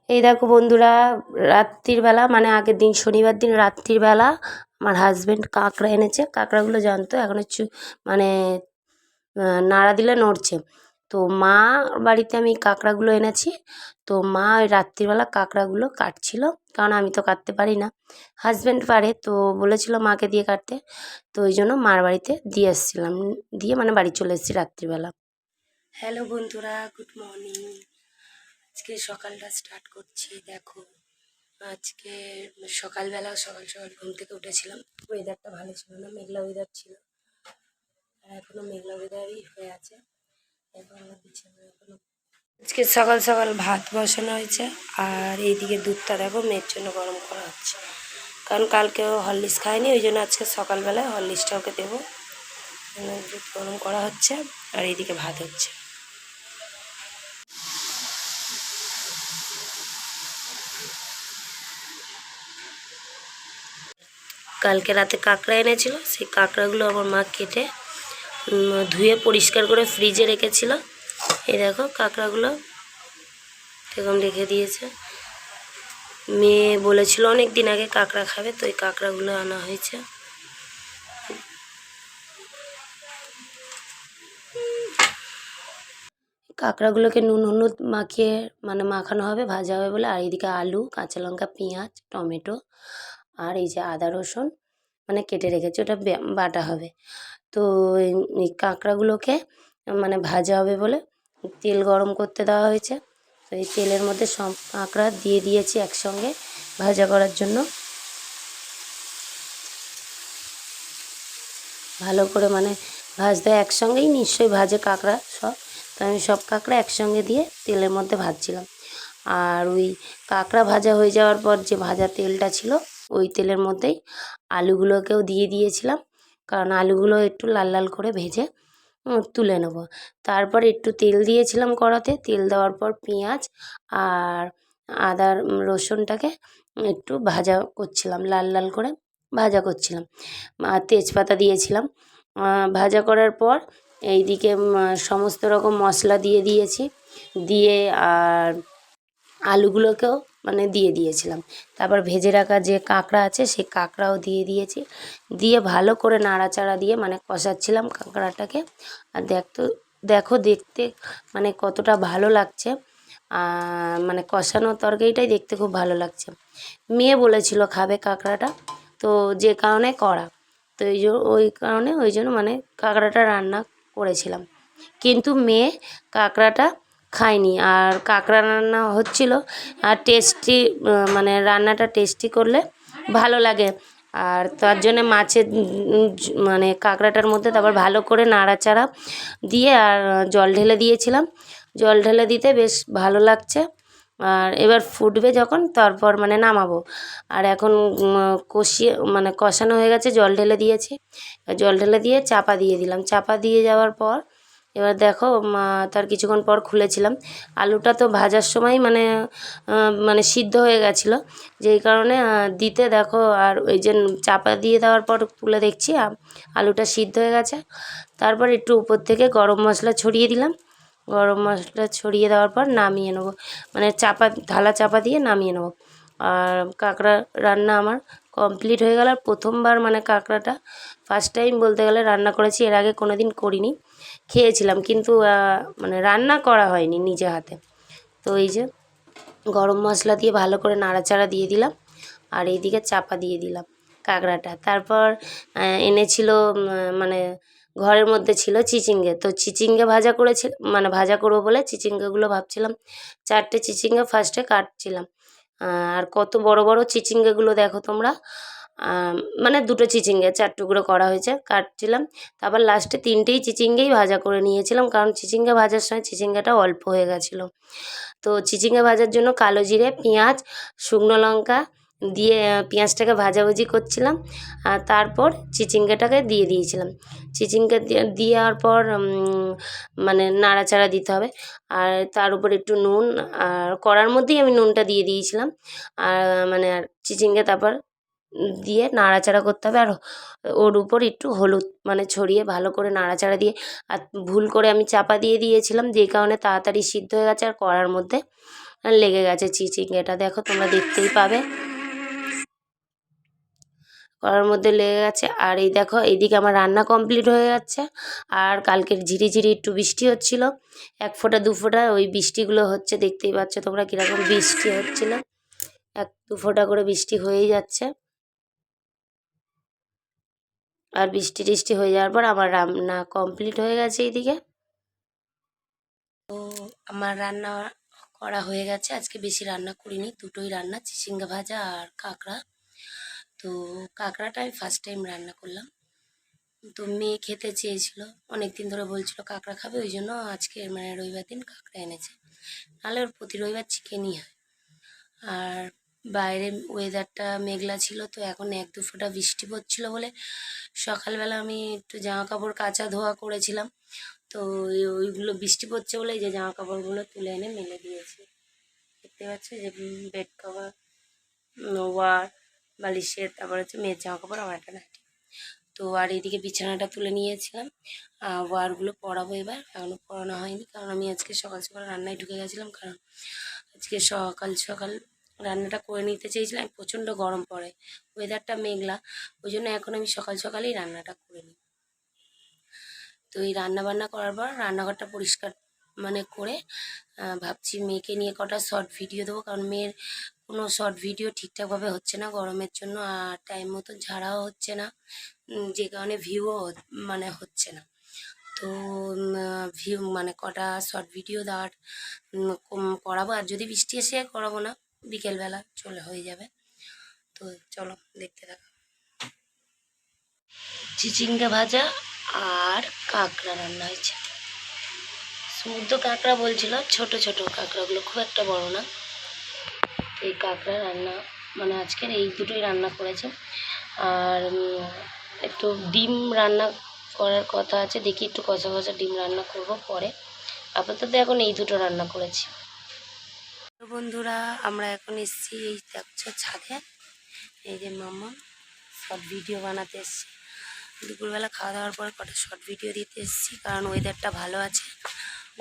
এই দেখো বন্ধুরা, রাত্রির বেলা মানে আগের দিন শনিবার দিন রাত্রির বেলা আমার হাজব্যান্ড কাঁকড়া এনেছে। কাঁকড়াগুলো জানতো এখন মানে নাড়া দিলে নড়ছে। তো মা বাড়িতে আমি কাঁকড়াগুলো এনেছি। তো মা ওই রাত্রিবেলা কাঁকড়াগুলো কাটছিল, কারণ আমি তো কাটতে পারি না, হাজব্যান্ড পারে। তো বলেছিল মাকে দিয়ে কাটতে, তো ওই জন্য মার বাড়িতে দিয়ে এসেছিলাম, দিয়ে মানে বাড়ি চলে এসেছি রাত্রিবেলা। হ্যালো বন্ধুরা, গুড মর্নিং। আজকে সকালটা স্টার্ট করছি। দেখো আজকে সকালবেলা সকাল সকাল ঘুম থেকে উঠেছিলাম। ওয়েদারটা ভালো ছিল না, মেঘলা ওয়েদার ছিল, আর এখনো মেঘলা ওয়েদারই হয়ে আছে। এবং এখনো আজকে সকাল সকাল ভাত বসানো হয়েছে, আর এইদিকে দুধটা দেখো মেয়ের জন্য গরম করা হচ্ছে, কারণ কালকেও হরলিক্স খায়নি, ওই জন্য আজকে সকালবেলায় হরলিক্সটা ওকে দেবো। দুধ গরম করা হচ্ছে আর এইদিকে ভাত হচ্ছে। কালকে রাতে কাঁকড়া এনেছিল, সেই কাঁকড়াগুলো আমার মা কেটে ধুয়ে পরিষ্কার করে ফ্রিজে রেখেছিল। এই দেখো কাঁকড়াগুলো এরকম রেখে দিয়েছে। মেয়ে বলেছিল অনেক দিন আগে কাঁকড়া খাবে, তো এই কাঁকড়াগুলো আনা হয়েছে। কাঁকড়াগুলোকে নুন হলুদ মাখিয়ে মানে মাখানো হবে, ভাজা হবে বলে। আর এইদিকে আলু, কাঁচা লঙ্কা, পেঁয়াজ, টমেটো আর এই যে আদা রসুন মানে কেটে রেখেছি, ওটা বাটা হবে। তো এই কাঁকড়াগুলোকে মানে ভাজা হবে বলে তেল গরম করতে দেওয়া হয়েছে। তো এই তেলের মধ্যে সব কাঁকড়া দিয়ে দিয়েছি একসঙ্গে ভাজা করার জন্য। ভালো করে মানে ভাজতে একসঙ্গেই নিশ্চয়ই ভাজে কাঁকড়া সব। তো আমি সব কাঁকড়া একসঙ্গে দিয়ে তেলের মধ্যে ভাজছিলাম। আর ওই কাঁকড়া ভাজা হয়ে যাওয়ার পর যে ভাজা তেলটা ছিল, ওই তেলের মধ্যেই আলুগুলোকেও দিয়ে দিয়েছিলাম, কারণ আলুগুলো একটু লাল লাল করে ভেজে তুলে নেব। তারপর একটু তেল দিয়েছিলাম কড়াতে, তেল দেওয়ার পর পেঁয়াজ আর আদা রসুনটাকে একটু ভাজা করছিলাম, লাল লাল করে ভাজা করছিলাম। আর তেজপাতা দিয়েছিলাম। ভাজা করার পর এইদিকে সমস্ত রকম মশলা দিয়ে দিয়েছি, দিয়ে আর আলুগুলোকেও মানে দিয়ে দিয়েছিলাম। তারপর ভেজে রাখা যে কাঁকড়া আছে সেই কাঁকড়াও দিয়ে দিয়েছি, দিয়ে ভালো করে নাড়াচাড়া দিয়ে মানে কষাচ্ছিলাম কাঁকড়াটাকে। আর দেখো দেখতে মানে কতটা ভালো লাগছে, মানে কষানো তরকারিটাই দেখতে খুব ভালো লাগছে। মেয়ে বলেছিল খাবে কাঁকড়াটা, তো যে কারণে করা, তো ওই জন্য মানে কাঁকড়াটা রান্না করেছিলাম। কিন্তু মেয়ে কাঁকড়াটা খায়নি, আর কাঁকড়া রান্না হচ্ছিল। আর টেস্টি মানে রান্নাটা টেস্টি করলে ভালো লাগে। আর তার জন্যে মাছের মানে কাঁকড়াটার মধ্যে তারপর ভালো করে নাড়াচাড়া দিয়ে আর জল ঢেলে দিয়েছিলাম। জল ঢেলে দিতে বেশ ভালো লাগছে। আর এবার ফুটবে যখন তারপর মানে নামাবো। আর এখন কষিয়ে মানে কষানো হয়ে গেছে, জল ঢেলে দিয়েছি। জল ঢেলে দিয়ে চাপা দিয়ে দিলাম। চাপা দিয়ে যাওয়ার পর এবার দেখো তার কিছুক্ষণ পর খুলেছিলাম। আলুটা তো ভাজার সময় মানে মানে সিদ্ধ হয়ে গেছিলো, যেই কারণে দিতে দেখো, আর ওই যে চাপা দিয়ে দেওয়ার পর তুলে দেখছি আলুটা সিদ্ধ হয়ে গেছে। তারপর একটু উপর থেকে গরম মশলা ছড়িয়ে দিলাম। গরম মশলা ছড়িয়ে দেওয়ার পর নামিয়ে নেবো, মানে ঢালা চাপা দিয়ে নামিয়ে নেবো। আর কাঁকড়া রান্না আমার কমপ্লিট হয়ে গেল। আর প্রথমবার মানে কাঁকড়াটা ফার্স্ট টাইম বলতে গেলে রান্না করেছি, এর আগে কোনো দিন করিনি। খেয়েছিলাম কিন্তু মানে রান্না করা হয়নি নিজে হাতে। তো এই যে গরম মশলা দিয়ে ভালো করে নাড়াচাড়া দিয়ে দিলাম, আর এইদিকে চাপা দিয়ে দিলাম কাঁকড়াটা। তারপর এনেছিল মানে ঘরের মধ্যে ছিল চিচিঙ্গে, তো চিচিঙ্গে ভাজা করেছি, মানে ভাজা করবো বলে চিচিঙ্গেগুলো ভাবছিলাম 4টে চিচিঙ্গে ফার্স্টে কাটছিলাম। আর কত বড় বড় চিচিঙ্গেগুলো দেখো তোমরা, মানে 2টো চিচিঙ্গে 4 টুকরো করা হয়েছে, কাটছিলাম। তারপর লাস্টে 3টেই চিচিঙ্গেই ভাজা করে নিয়েছিলাম, কারণ চিচিঙ্গে ভাজার সময় চিচিঙ্গাটা অল্প হয়ে গেছিলো। তো চিচিঙ্গা ভাজার জন্য কালো জিরে, পেঁয়াজ, শুকনো লঙ্কা দিয়ে পেঁয়াজটাকে ভাজাভাজি করছিলাম। আর তারপর চিচিঙ্গাটাকে দিয়ে দিয়েছিলাম। চিচিঙ্গা দেওয়ার পর মানে নাড়াচাড়া দিতে হবে। আর তার উপর একটু নুন, আর কড়ার মধ্যেই আমি নুনটা দিয়ে দিয়েছিলাম। আর মানে আর চিচিঙ্গা তারপর দিয়ে নাড়াচাড়া করতে হবে। আর ওর উপর একটু হলুদ মানে ছড়িয়ে ভালো করে নাড়াচাড়া দিয়ে, আর ভুল করে আমি চাপা দিয়ে দিয়েছিলাম, যেই কারণে তাড়াতাড়ি সিদ্ধ হয়ে গেছে আর কড়ার মধ্যে লেগে গেছে চিচিঙ্গাটা। দেখো তোমরা দেখতেই পাবে কড়ার মধ্যে লেগে গেছে। আর এই দেখো এইদিকে আমার রান্না কমপ্লিট হয়ে যাচ্ছে। আর কালকের ঝিরিঝিরি একটু বৃষ্টি হচ্ছিল, 1 ফোঁটা 2 ফোঁটা ওই বৃষ্টিগুলো হচ্ছে, দেখতেই পাচ্ছ তোমরা কীরকম বৃষ্টি হচ্ছিল, 1-2 ফোঁটা করে বৃষ্টি হয়েই যাচ্ছে। আর বৃষ্টি টিষ্টি হয়ে যাওয়ার পর আমার রান্না কমপ্লিট হয়ে গেছে এইদিকে। তো আমার রান্না করা হয়ে গেছে। আজকে বেশি রান্না করিনি, দুটোই রান্না, চিচিঙ্গা ভাজা আর কাঁকড়া। তো কাঁকড়াটা আমি ফার্স্ট টাইম রান্না করলাম। তো মেয়ে খেতে চেয়েছিল, অনেক দিন ধরে বলছিল কাঁকড়া খাবে, ওই জন্য আজকে মানে রবিবার দিন কাঁকড়া এনেছে, নাহলে ওর প্রতি রবিবার চিকেনই হয়। আর বাইরে ওয়েদারটা মেঘলা ছিল, তো এখন 1-2 ফোঁটা বৃষ্টি পড়ছিল বলে সকালবেলা আমি একটু জামা কাপড় কাচা ধোয়া করেছিলাম। তো ওইগুলো বৃষ্টি পড়ছে বলে এই যে জামা কাপড়গুলো তুলে এনে মেলে দিয়েছি। দেখতে পাচ্ছ যে বেড কভার, ওয়ার, বালিশের, তারপর হচ্ছে মেয়ের জামা কাপড়, আমার একটা নাইটি। তো আর এইদিকে বিছানাটা তুলে নিয়েছিলাম, ওয়ারগুলো পরাবো এবার, এখনও পরানো হয়নি কারণ আমি আজকে সকাল সকাল রান্নায় ঢুকে গেছিলাম। কারণ আজকে সকাল সকাল রান্নাটা করে নিতে চেয়েছিলাম, প্রচণ্ড গরম পড়ে, ওয়েদারটা মেঘলা, ওই জন্য এখন আমি সকাল সকালেই রান্নাটা করে নিই। তো এই রান্না বান্না করার পর রান্নাঘরটা পরিষ্কার মানে করে ভাবছি মেয়েকে নিয়ে কটা শর্ট ভিডিও দেবো, কারণ মেয়ের কোনো শর্ট ভিডিও ঠিকঠাকভাবে হচ্ছে না গরমের জন্য, আর টাইম মতো ঝাড়াও হচ্ছে না, যে কারণে ভিউও মানে হচ্ছে না। তো ভিউ মানে কটা শর্ট ভিডিও দেওয়ার করাবো, আর যদি বৃষ্টি এসে করাবো না, বিকেলবেলা চলে হয়ে যাবে। তো চলো দেখতে থাকো। চিচিঙ্গা ভাজা আর কাঁকড়া রান্না হয়েছে। সমুদ্র কাঁকড়া বলছিল, ছোট ছোট কাঁকড়াগুলো, খুব একটা বড় না। এই কাঁকড়া রান্না মানে আজকের এই দুটোই রান্না করেছে। আর একটু ডিম রান্না করার কথা আছে, দেখি একটু কষা কষা ডিম রান্না করব পরে। আপাতত এখন এই দুটো রান্না করেছি। তো বন্ধুরা, আমরা এখন এসেছি এই দেখছো ছাদে, এই যে মামা শর্ট ভিডিও বানাতে এসেছি। দুপুরবেলা খাওয়া দাওয়ার পর কটা শর্ট ভিডিও দিতে এসেছি, কারণ ওয়েদারটা ভালো আছে,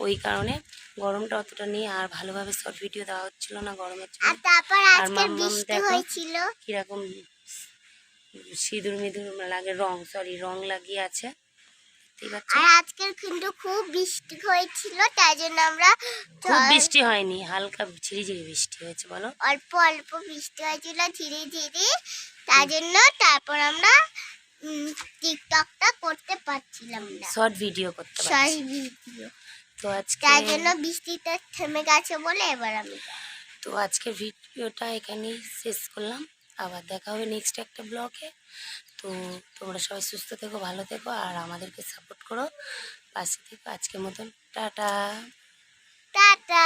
ওই কারণে গরমটা অতটা নেই, আর ভালোভাবে শর্ট ভিডিও দেওয়া হচ্ছিল না গরমের জন্য। আর মাম্মাম দেখো কিরকম সিঁদুর মিদুর লাগে, রং লাগিয়ে আছে, আর আজকের কিন্তু খুব বৃষ্টি হয়েছিল, তাই জন্য আমরা, খুব বৃষ্টি হয়নি, হালকা ঝিরিঝিরি বৃষ্টি হয়েছে, বলো অল্প অল্প বৃষ্টি হয়েছিল ঝিরিঝিরি, তাই জন্য তারপর আমরা টিকটকটা করতে পারছিলাম না, শর্ট ভিডিও করতে পারছি ভিডিও। তো আজকে তাই জন্য বৃষ্টিটা থেমে গেছে বলে এবার আমি, তো আজকের ভিডিওটা এখানেই শেষ করলাম, আবার দেখা হবে নেক্সট একটা ব্লগে। তো তোমরা সবাই সুস্থ থেকো, ভালো থেকো, আর আমাদেরকে সাপোর্ট করো, পাশে থেকো। আজকের মতন টাটা টাটা।